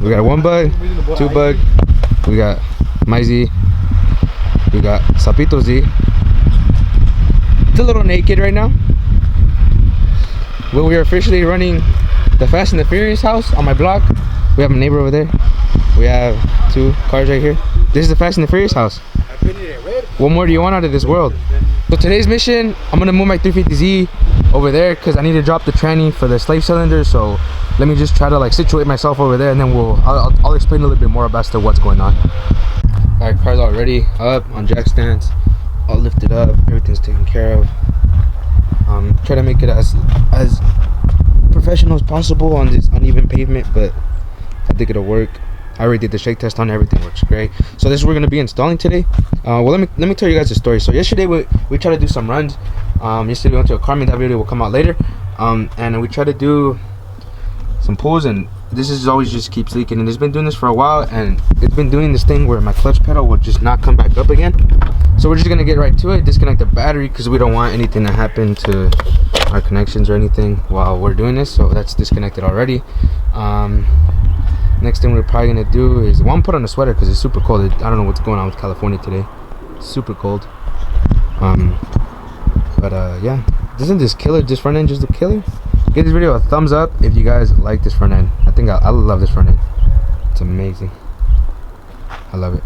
We got 1 bug, 2 bug. We got Maizy. We got Sapito Z. It's a little naked right now. Well, we are officially running the Fast and the Furious house on my block. We have a neighbor over there. We have 2 cars right here. This is the Fast and the Furious house. What more do you want out of this world? So today's mission, I'm gonna move my 350Z over there because I need to drop the tranny for the slave cylinder. So let me just try to like situate myself over there, and then I'll explain a little bit more about what's going on. All right, car's already up on jack stands, all lifted up, everything's taken care of. Try to make it as professional as possible on this uneven pavement, but I think it'll work. I already did the shake test on everything, works great. So this is what we're gonna be installing today. Well, let me tell you guys a story. So yesterday we tried to do some runs. Yesterday we went to a car meet. That video will come out later. And we tried to do some pulls, and this is always just keeps leaking. And it's been doing this for a while, and it's been doing this thing where my clutch pedal will just not come back up again. So we're just gonna get right to it. Disconnect the battery because we don't want anything to happen to our connections or anything while we're doing this. So that's disconnected already. Next thing we're probably gonna do is, well, I'm put on a sweater because it's super cold. I don't know what's going on with California today. It's super cold. Yeah, isn't this front end just a killer? Give this video a thumbs up if you guys like this front end. I think I love this front end. It's amazing. I love it.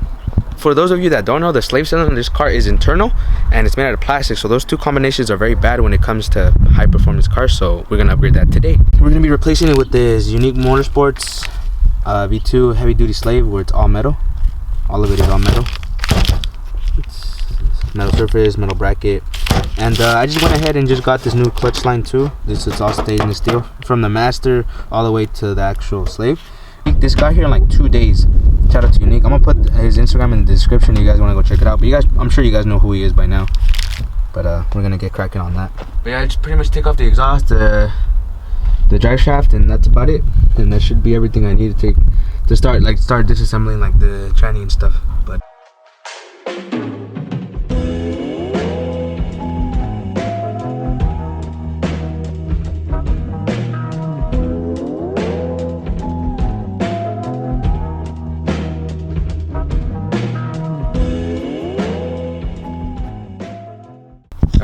For those of you that don't know, the slave cylinder in this car is internal and it's made out of plastic, so those 2 combinations are very bad when it comes to high performance cars. So we're gonna upgrade that today. We're gonna be replacing it with this Unique Motorsports V2 heavy duty slave, where it's all metal. All of it is all metal. It's metal surface, metal bracket, and I just went ahead and just got this new clutch line too. This is all stainless steel from the master all the way to the actual slave. This got here in like 2 days. Shout out to Unique. I'm gonna put his Instagram in the description if you guys want to go check it out. But you guys, I'm sure you guys know who he is by now. But we're gonna get cracking on that. But yeah, I just pretty much take off the exhaust, the drive shaft, and that's about it. And that should be everything I need to start disassembling like the tranny and stuff. But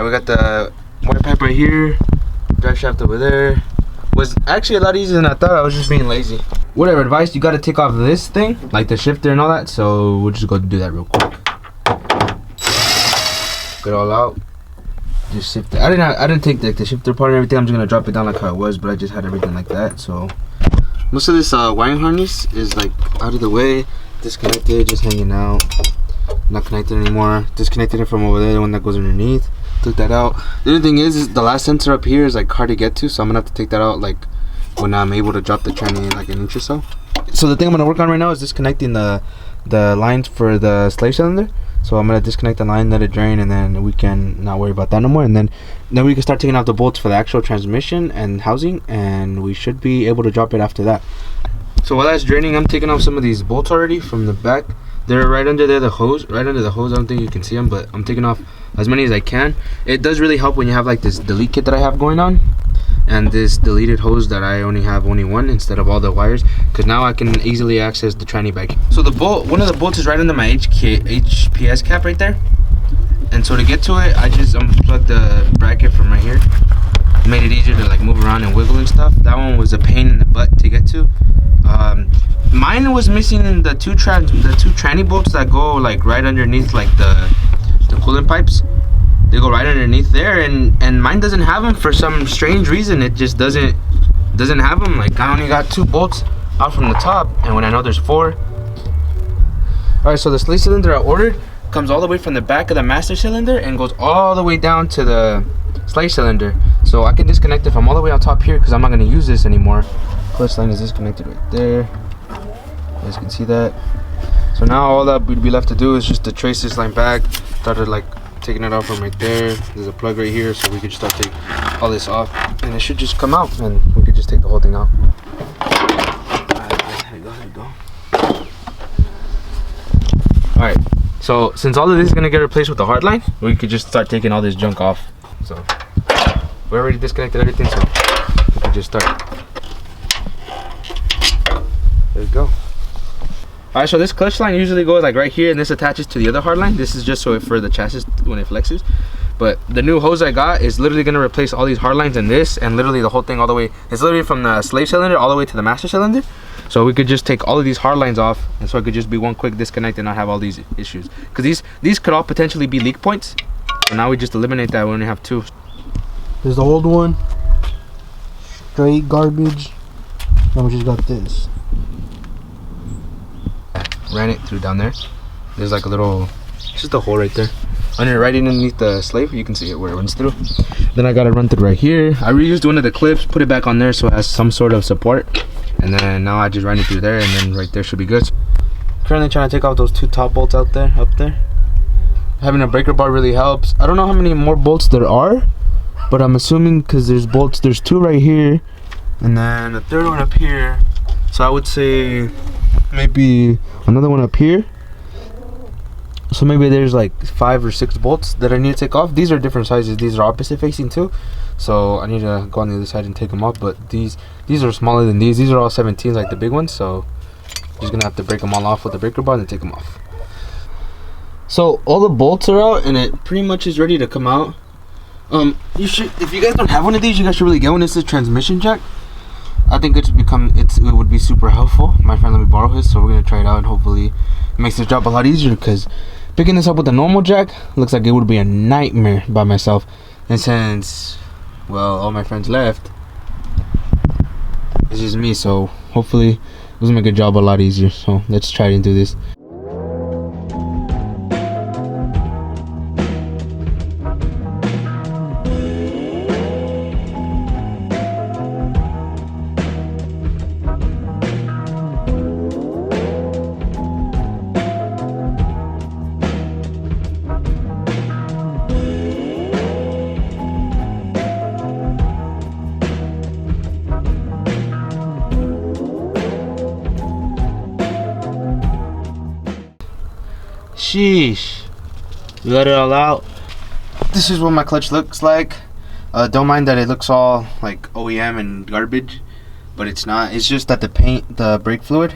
we got the water pipe right here, drive shaft over there. Was actually a lot easier than I thought. I was just being lazy. Whatever advice, you got to take off this thing, like the shifter and all that. So we'll just go do that real quick. Get it all out. Just shift it. I didn't take the shifter part and everything. I'm just gonna drop it down like how it was, but I just had everything like that. So most of this wiring harness is like out of the way, disconnected, just hanging out, not connected anymore. Disconnected it from over there, the one that goes underneath. Took that out. The other thing is the last sensor up here is like hard to get to, so I'm gonna have to take that out like when I'm able to drop the tranny in like an inch or so. So the thing I'm gonna work on right now is disconnecting the lines for the slave cylinder. So I'm gonna disconnect the line, let it drain, and then we can not worry about that no more. And then we can start taking out the bolts for the actual transmission and housing, and we should be able to drop it after that. So while that's draining, I'm taking off some of these bolts already from the back. They're right under there, the hose, right under the hose. I don't think you can see them, but I'm taking off as many as I can. It does really help when you have like this delete kit that I have going on, and this deleted hose that I only have one instead of all the wires, because now I can easily access the tranny back. So the bolt, one of the bolts is right under my HPS cap right there, and so to get to it, I just unplugged the bracket from right here. It made it easier to like move around and wiggle and stuff. That one was a pain in the butt to get to. Mine was missing the two tranny bolts that go like right underneath like the coolant pipes. They go right underneath there, and mine doesn't have them for some strange reason. It just doesn't have them. Like I only got 2 bolts out from the top, and when I know there's 4. All right, so the slave cylinder I ordered comes all the way from the back of the master cylinder and goes all the way down to the slave cylinder. So I can disconnect it from all the way on top here because I'm not going to use this anymore. Clutch line is disconnected right there. You guys can see that. So now all that would be left to do is just to trace this line back. Started like taking it off from right there. There's a plug right here, so we could just start taking all this off, and it should just come out, and we could just take the whole thing out. There you go. All right. So since all of this is gonna get replaced with the hard line, we could just start taking all this junk off. So we already disconnected everything, so we can just start. There you go. Alright, so this clutch line usually goes like right here, and this attaches to the other hard line. This is just so for the chassis when it flexes. But the new hose I got is literally gonna replace all these hard lines and this, and literally the whole thing all the way. It's literally from the slave cylinder all the way to the master cylinder. So we could just take all of these hard lines off, and so it could just be one quick disconnect and not have all these issues. Because these could all potentially be leak points. So now we just eliminate that. We only have 2. There's the old one, straight garbage. Now we just got this. Ran it through down there. There's like a little, just a hole right there. Right underneath the slave, you can see it where it runs through. Then I got it run through right here. I reused one of the clips, put it back on there so it has some sort of support. And then now I just ran it through there, and then right there should be good. Currently trying to take off those 2 top bolts out there, up there. Having a breaker bar really helps. I don't know how many more bolts there are, but I'm assuming because there's 2 right here, and then a 3rd one up here. So I would say maybe another one up here. So maybe there's like 5 or 6 bolts that I need to take off. These are different sizes. These are opposite facing too, so I need to go on the other side and take them off. But these are smaller than these. These are all 17s, like the big ones. So just gonna have to break them all off with the breaker bar and take them off. So all the bolts are out, and it pretty much is ready to come out. You should, if you guys don't have one of these, you guys should really get one. This is a transmission jack. I think it would be super helpful. My friend let me borrow his, so we're gonna try it out, and hopefully it makes this job a lot easier, because picking this up with a normal jack looks like it would be a nightmare by myself. And since, well, all my friends left, it's just me, so hopefully it will make a job a lot easier. So let's try and do this. Sheesh. We let it all out. This is what my clutch looks like. Don't mind that it looks all like OEM and garbage, but it's not. It's just that the paint, the brake fluid,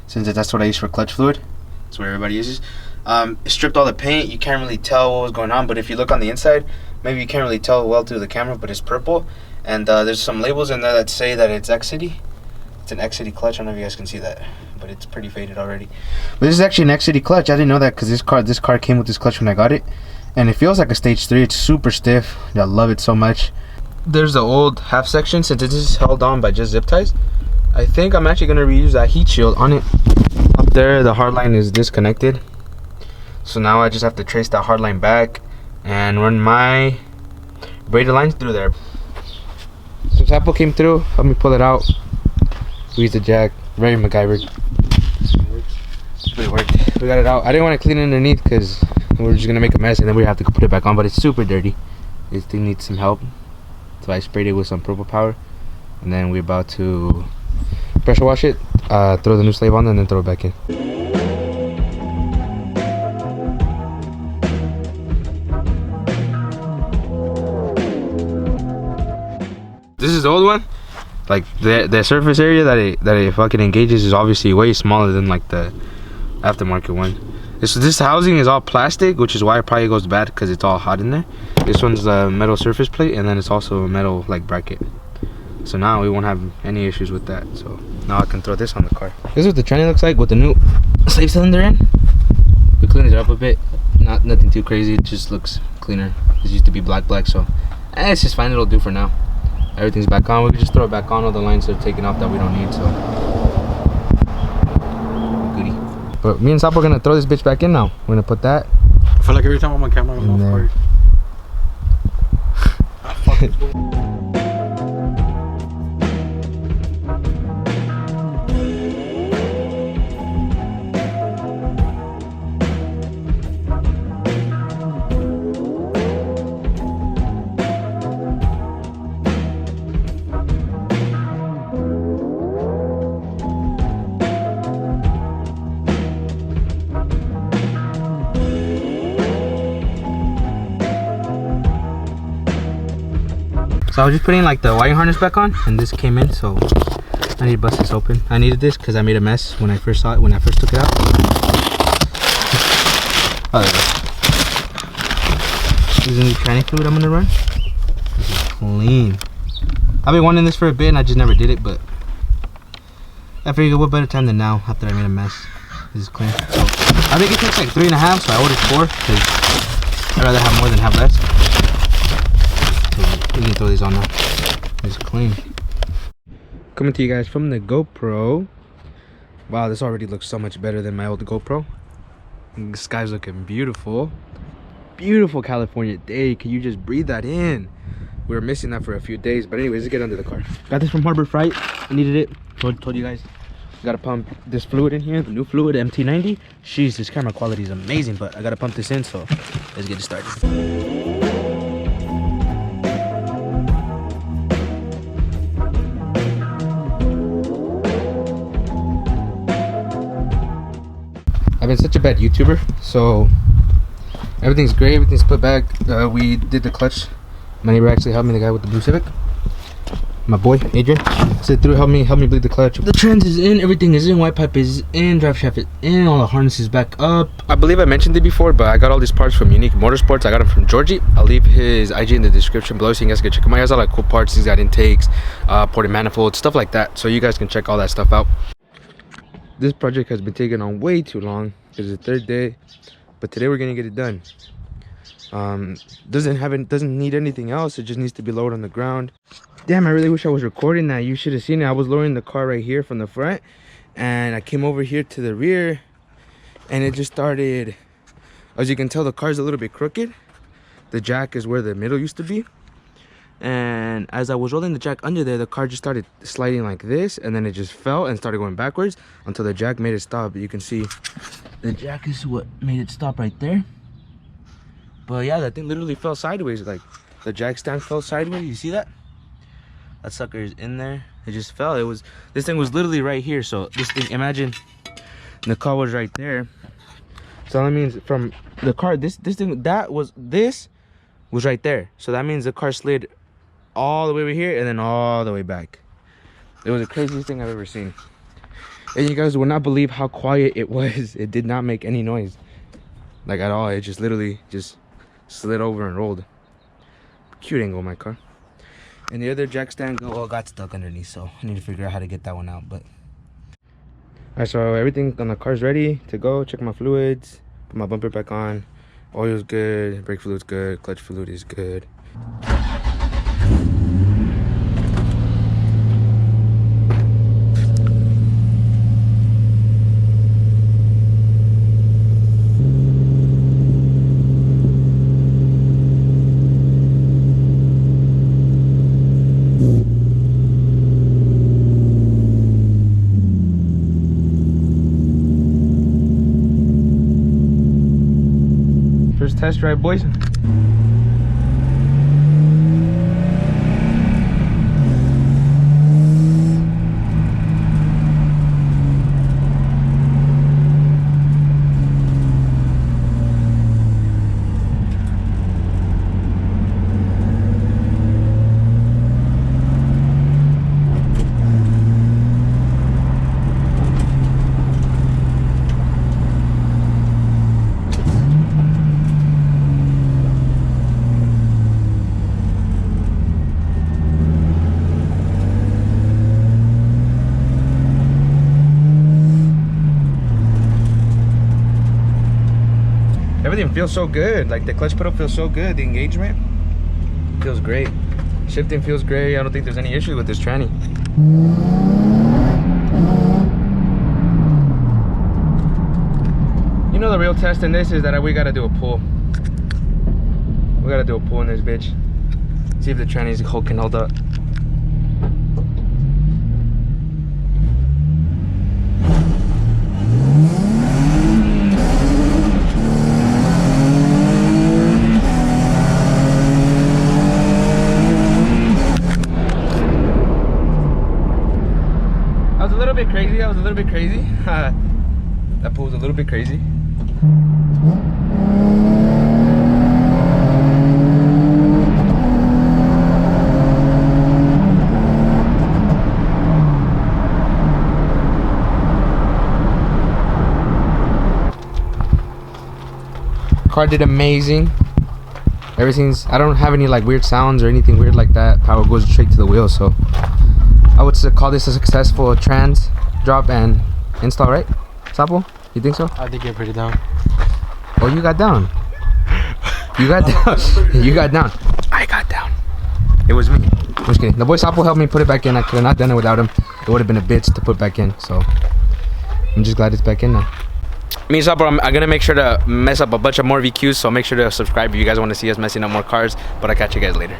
since that's what I use for clutch fluid, that's what everybody uses, it stripped all the paint. You can't really tell what was going on, but if you look on the inside, maybe you can't really tell well through the camera, but it's purple. And there's some labels in there that say that it's X-City. It's an X-City clutch. I don't know if you guys can see that, but it's pretty faded already. But this is actually an X-City clutch. I didn't know that because this car came with this clutch when I got it, and it feels like a stage 3. It's super stiff. I love it so much. There's the old half section. Since it is held on by just zip ties, I think I'm actually gonna reuse that heat shield on it. Up there, the hard line is disconnected, so now I just have to trace that hard line back and run my braided lines through there. Some sample came through. Let me pull it out. Squeeze the jack. Very MacGyver. It worked. We got it out. I didn't want to clean it underneath because we're just gonna make a mess, and then we have to put it back on. But it's super dirty. This thing needs some help. So I sprayed it with some purple power, and then we're about to pressure wash it, throw the new slave on, and then throw it back in. This is the old one. Like the surface area that it fucking engages is obviously way smaller than like the aftermarket one. This housing is all plastic, which is why it probably goes bad, because it's all hot in there. This one's a metal surface plate, and then it's also a metal like bracket. So now we won't have any issues with that. So now I can throw this on the car. This is what the tranny looks like with the new slave cylinder in. We cleaned it up a bit. Nothing too crazy. It just looks cleaner. This used to be black, so it's just fine. It'll do for now. Everything's back on. We can just throw it back on. All the lines are taken off that we don't need, so goodie. But me and Sap are gonna throw this bitch back in now. We're gonna put that. I feel like every time I'm on camera, I'm off guard. So I was just putting like the wiring harness back on, and this came in, so I need to bust this open. I needed this because I made a mess when I first saw it, when I first took it out. Oh, there we go. This is the new tranny fluid I'm gonna run. This is clean. I've been wanting this for a bit and I just never did it, but I figured what better time than now after I made a mess. This is clean. So I think it takes like 3.5, so I ordered 4 because I'd rather have more than have less. So we can throw these on now. It's clean. Coming to you guys from the GoPro. Wow, this already looks so much better than my old GoPro. The sky's looking beautiful. Beautiful California day. Can you just breathe that in? We were missing that for a few days, but anyways, let's get under the car. Got this from Harbor Freight. I needed it. Told you guys. Gotta pump this fluid in here, the new fluid, MT90. Jeez, this camera quality is amazing, but I gotta pump this in, so let's get it started. I've been such a bad YouTuber, so everything's great, everything's put back. We did the clutch. My neighbor actually helped me, the guy with the blue Civic. My boy, Adrian, sit through, help me bleed the clutch. The trans is in, everything is in, white pipe is in, drive shaft is in, all the harnesses back up. I believe I mentioned it before, but I got all these parts from Unique Motorsports. I got them from Georgie. I'll leave his IG in the description below so you guys can check him out. He has all like cool parts. He's got intakes, ported manifolds, stuff like that. So you guys can check all that stuff out. This project has been taking on way too long. It's the 3rd day, but today we're gonna get it done. Doesn't need anything else. It just needs to be lowered on the ground. Damn, I really wish I was recording that. You should have seen it. I was lowering the car right here from the front, and I came over here to the rear, and it just started. As you can tell, the car's a little bit crooked. The jack is where the middle used to be, and as I was rolling the jack under there, the car just started sliding like this, and then it just fell and started going backwards until the jack made it stop. But you can see the jack is what made it stop right there. But yeah, that thing literally fell sideways. Like the jack stand fell sideways. You see that? That sucker is in there. It just fell. This thing was literally right here. So this thing, imagine the car was right there. So that means from the car, this was right there. So that means the car slid all the way over here and then all the way back. It was the craziest thing I've ever seen. And you guys will not believe how quiet it was. It did not make any noise, like at all. It just literally just slid over and rolled. Cute angle, my car. And the other jack stand got stuck underneath, so I need to figure out how to get that one out. But alright, so everything on the car's ready to go. Check my fluids, put my bumper back on. Oil's good, brake fluid's good, clutch fluid is good. First test drive, boys. Everything feels so good. Like the clutch pedal feels so good. The engagement feels great. Shifting feels great. I don't think there's any issue with this tranny. You know, the real test in this is that we gotta do a pull. We gotta do a pull in this bitch. See if the tranny's can hold up. I was a little bit crazy. That pull was a little bit crazy. car did amazing. Everything's, I don't have any like weird sounds or anything weird like that. Power goes straight to the wheel, so I would call this a successful trans drop and install, right? Sapo, you think so? I think you're pretty down. Oh, you got down. You got down. You got down. I got down. It was me. I'm just kidding. The boy Sapo helped me put it back in. I could have not done it without him. It would have been a bitch to put back in. So I'm just glad it's back in now. Me and Sapo, I'm gonna make sure to mess up a bunch of more VQs. So make sure to subscribe if you guys want to see us messing up more cars. But I'll catch you guys later.